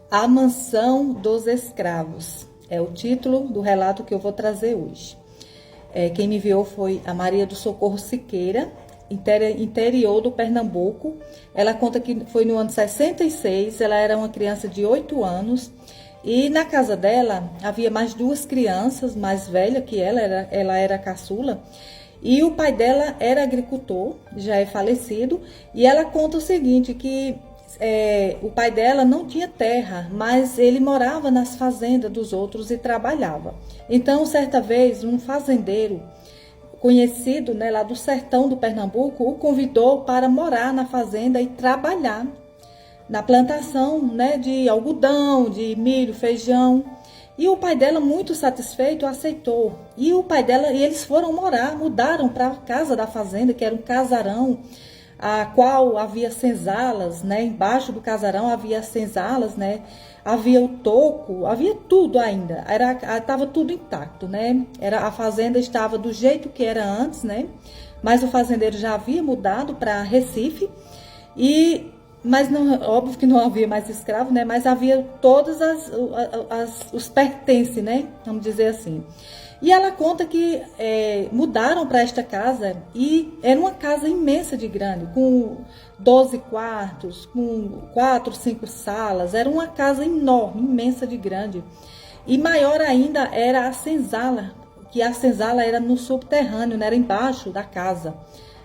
A Mansão dos Escravos é o título do relato que eu vou trazer hoje. Quem me enviou foi a Maria do Socorro Siqueira, interior do Pernambuco. Ela conta que foi no ano 66, ela era uma criança de 8 anos e na casa dela havia mais duas crianças mais velhas que ela era caçula. E o pai dela era agricultor, já é falecido, e ela conta o seguinte, que o pai dela não tinha terra, mas ele morava nas fazendas dos outros e trabalhava. Então, certa vez, um fazendeiro conhecido, né, lá do sertão do Pernambuco, o convidou para morar na fazenda e trabalhar na plantação, né, de algodão, de milho, feijão. E o pai dela, muito satisfeito, aceitou. E o pai dela, e eles foram morar, mudaram para a casa da fazenda, que era um casarão, a qual havia senzalas, né? Embaixo do casarão havia senzalas, né? Havia o toco, havia tudo ainda. Estava tudo intacto, né? A fazenda estava do jeito que era antes, né? Mas o fazendeiro já havia mudado para Recife mas não, óbvio que não havia mais escravo, né? Mas havia todos os pertences, né? Vamos dizer assim. E ela conta que mudaram para esta casa e era uma casa imensa de grande, com 12 quartos, com 4, 5 salas. Era uma casa enorme, imensa de grande. E maior ainda era a senzala, que a senzala era no subterrâneo, né? Era embaixo da casa.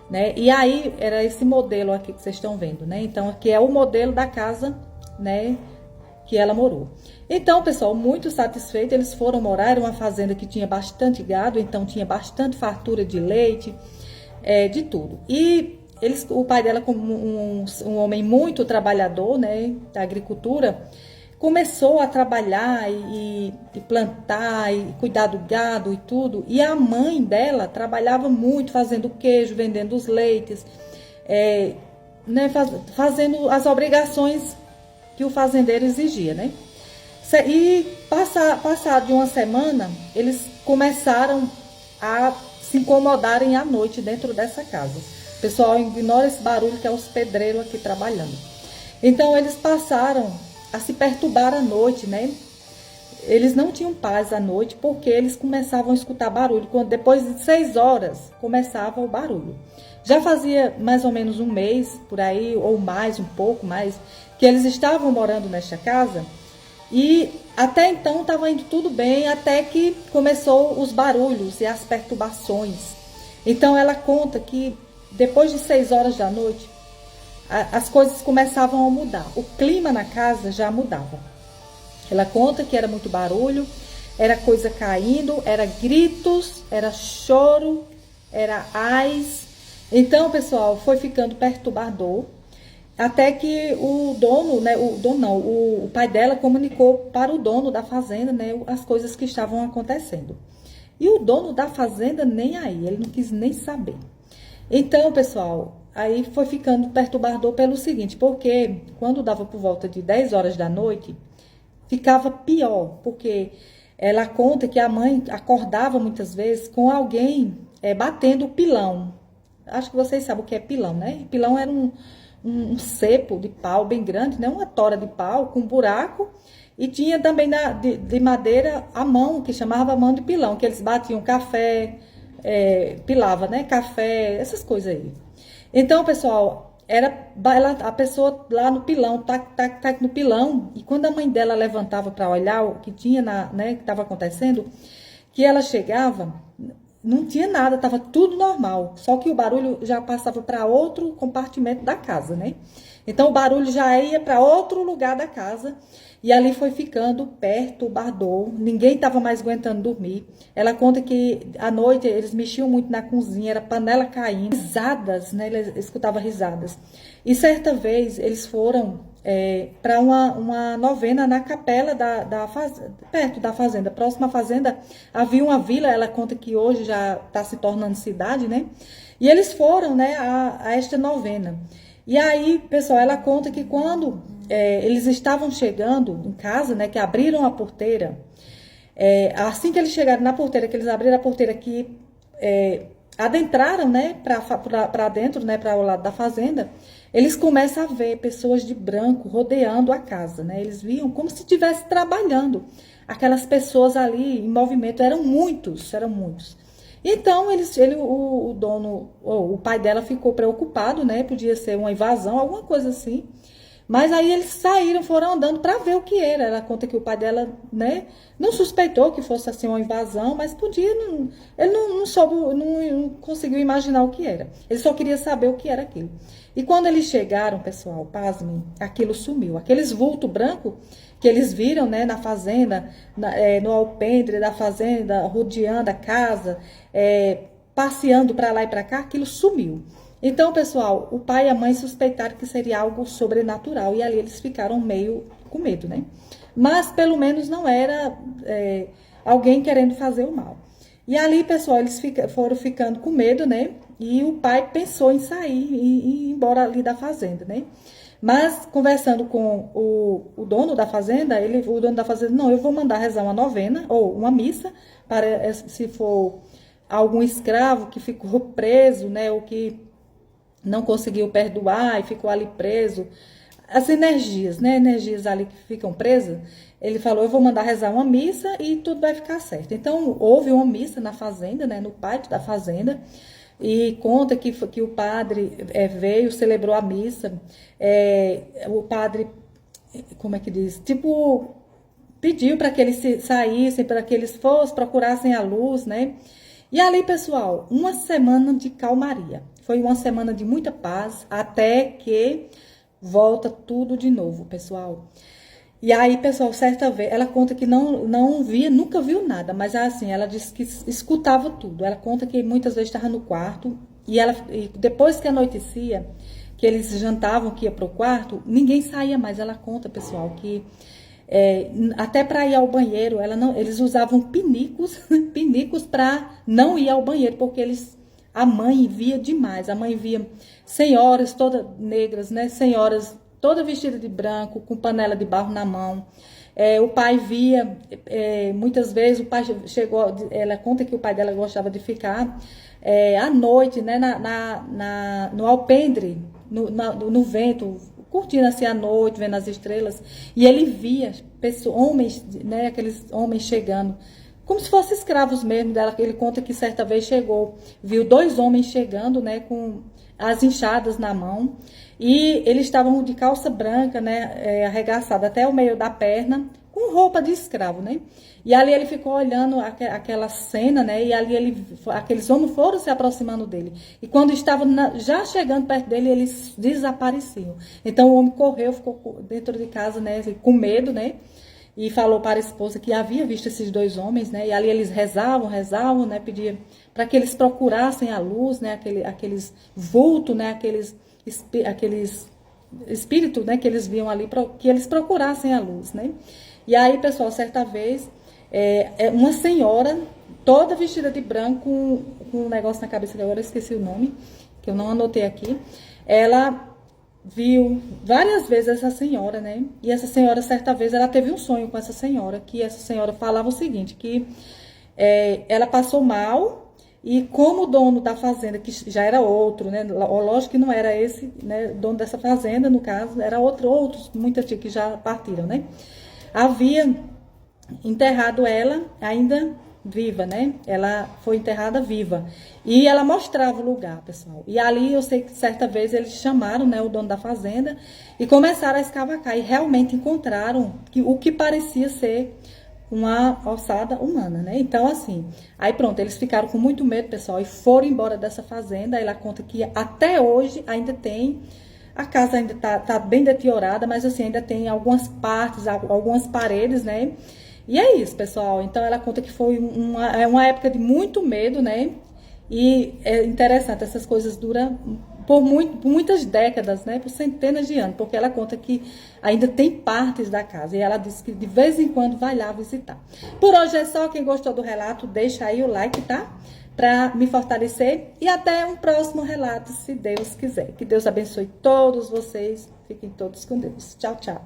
Né? E aí era esse modelo aqui que vocês estão vendo, né? Então aqui é o modelo da casa, né, que ela morou. Então, pessoal, muito satisfeito, eles foram morar, era uma fazenda que tinha bastante gado, então tinha bastante fartura de leite, de tudo. E o pai dela, como um homem muito trabalhador, né, da agricultura, começou a trabalhar e plantar e cuidar do gado e tudo. E a mãe dela trabalhava muito fazendo queijo, vendendo os leites, né, fazendo as obrigações que o fazendeiro exigia, né? E passado de uma semana, eles começaram a se incomodarem à noite dentro dessa casa. Pessoal, ignora esse barulho que é os pedreiros aqui trabalhando. Então eles passaram a se perturbar à noite, né? Eles não tinham paz à noite porque eles começavam a escutar barulho. Depois de 6 horas começava o barulho. Já fazia mais ou menos um mês, por aí, ou mais, um pouco mais, que eles estavam morando nesta casa. E até então estava indo tudo bem, até que começou os barulhos e as perturbações. Então ela conta que depois de 6 horas da noite, as coisas começavam a mudar. O clima na casa já mudava. Ela conta que era muito barulho, era coisa caindo, era gritos, era choro, era ais. Então, pessoal, foi ficando perturbador. Até que o dono, né, o pai dela comunicou para o dono da fazenda, né, as coisas que estavam acontecendo. E o dono da fazenda nem aí, ele não quis nem saber. Então, pessoal, aí foi ficando perturbador pelo seguinte, porque quando dava por volta de 10 horas da noite, ficava pior, porque ela conta que a mãe acordava muitas vezes com alguém batendo o pilão. Acho que vocês sabem o que é pilão, né? Pilão era um cepo de pau bem grande, né? Uma tora de pau com buraco, e tinha também de madeira a mão, que chamava a mão de pilão, que eles batiam café, pilava, né? Café, essas coisas aí. Então, pessoal, a pessoa lá no pilão, no pilão, e quando a mãe dela levantava para olhar o que tinha, né, que estava acontecendo, que ela chegava, não tinha nada, estava tudo normal, só que o barulho já passava para outro compartimento da casa, né? Então o barulho já ia para outro lugar da casa e ali foi ficando perturbador, ninguém estava mais aguentando dormir. Ela conta que à noite eles mexiam muito na cozinha, era panela caindo, risadas, né? Eles escutavam risadas. E certa vez eles foram para uma novena na capela perto da fazenda, próxima à fazenda, havia uma vila. Ela conta que hoje já está se tornando cidade, né? E eles foram, né, a esta novena. E aí, pessoal, ela conta que quando eles estavam chegando em casa, né, que abriram a porteira, assim que eles chegaram na porteira, que eles abriram a porteira, que adentraram, né, para dentro, né, para o lado da fazenda, eles começam a ver pessoas de branco rodeando a casa, né? Eles viam como se estivesse trabalhando. Aquelas pessoas ali em movimento, eram muitos, eram muitos. Então, o dono, ou o pai dela ficou preocupado, né? Podia ser uma invasão, alguma coisa assim. Mas aí eles saíram, foram andando para ver o que era. Ela conta que o pai dela, né, não suspeitou que fosse assim uma invasão, mas podia, ele não soube, não conseguiu imaginar o que era. Ele só queria saber o que era aquilo. E quando eles chegaram, pessoal, pasmem, aquilo sumiu. Aqueles vultos brancos que eles viram, né, na fazenda, no alpendre da fazenda, rodeando a casa, passeando para lá e para cá, aquilo sumiu. Então, pessoal, o pai e a mãe suspeitaram que seria algo sobrenatural e ali eles ficaram meio com medo, né? Mas pelo menos não era alguém querendo fazer o mal. E ali, pessoal, eles foram ficando com medo, né? E o pai pensou em sair e ir embora ali da fazenda, né? Mas conversando com o dono da fazenda, o dono da fazenda, não, eu vou mandar rezar uma novena ou uma missa para se for algum escravo que ficou preso, né? Ou que não conseguiu perdoar e ficou ali preso. As energias, né? Energias ali que ficam presas. Ele falou, eu vou mandar rezar uma missa e tudo vai ficar certo. Então, houve uma missa na fazenda, né? No pátio da fazenda. E conta que o padre veio, celebrou a missa. O padre, como é que diz? Tipo, pediu para que eles saíssem, para que eles procurassem a luz, né? E ali, pessoal, uma semana de calmaria. Foi uma semana de muita paz, até que volta tudo de novo, pessoal. E aí, pessoal, certa vez, ela conta que não via, nunca viu nada, mas assim, ela disse que escutava tudo. Ela conta que muitas vezes estava no quarto, e depois que anoitecia, que eles jantavam, que ia pro quarto, ninguém saía mais. Ela conta, pessoal, que até para ir ao banheiro, eles usavam pinicos para não ir ao banheiro, porque a mãe via demais. A mãe via senhoras todas negras, né? Senhoras toda vestida de branco, com panela de barro na mão. O pai via, muitas vezes o pai chegou, ela conta que o pai dela gostava de ficar à noite, né, no alpendre, no vento, curtindo assim à noite, vendo as estrelas, e ele via homens, né, aqueles homens chegando, como se fossem escravos mesmo dela. Ele conta que certa vez viu 2 homens chegando, né, com as enxadas na mão, e eles estavam de calça branca, né, arregaçada até o meio da perna, com roupa de escravo, né? E ali ele ficou olhando aquela cena, né? E ali aqueles homens foram se aproximando dele. E quando estavam já chegando perto dele, eles desapareciam. Então o homem correu, ficou dentro de casa, né? Com medo, né? E falou para a esposa que havia visto esses 2 homens, né? E ali eles rezavam, né? Pedia para que eles procurassem a luz, né? Aqueles vultos, né? Aqueles espíritos, né? Que eles viam ali, que eles procurassem a luz, né? E aí, pessoal, certa vez, uma senhora, toda vestida de branco, com um negócio na cabeça, que agora eu esqueci o nome, que eu não anotei aqui, ela viu várias vezes essa senhora, né? E essa senhora, certa vez, ela teve um sonho com essa senhora, que essa senhora falava o seguinte, que ela passou mal, e como o dono da fazenda, que já era outro, né? Lógico que não era esse, né? Dono dessa fazenda, no caso, era outros, muito antigos, que já partiram, né? Havia enterrado ela ainda viva, né? Ela foi enterrada viva. E ela mostrava o lugar, pessoal. E ali eu sei que certa vez eles chamaram, né, o dono da fazenda e começaram a escavacar. E realmente encontraram o que parecia ser uma ossada humana, né? Então, assim, aí pronto, eles ficaram com muito medo, pessoal, e foram embora dessa fazenda. Ela conta que até hoje ainda tem. A casa ainda tá bem deteriorada, mas assim, ainda tem algumas partes, algumas paredes, né? E é isso, pessoal. Então, ela conta que foi uma época de muito medo, né? E é interessante, essas coisas duram por muitas décadas, né? Por centenas de anos, porque ela conta que ainda tem partes da casa. E ela diz que de vez em quando vai lá visitar. Por hoje é só. Quem gostou do relato, deixa aí o like, tá? Para me fortalecer, e até um próximo relato, se Deus quiser. Que Deus abençoe todos vocês, fiquem todos com Deus. Tchau, tchau.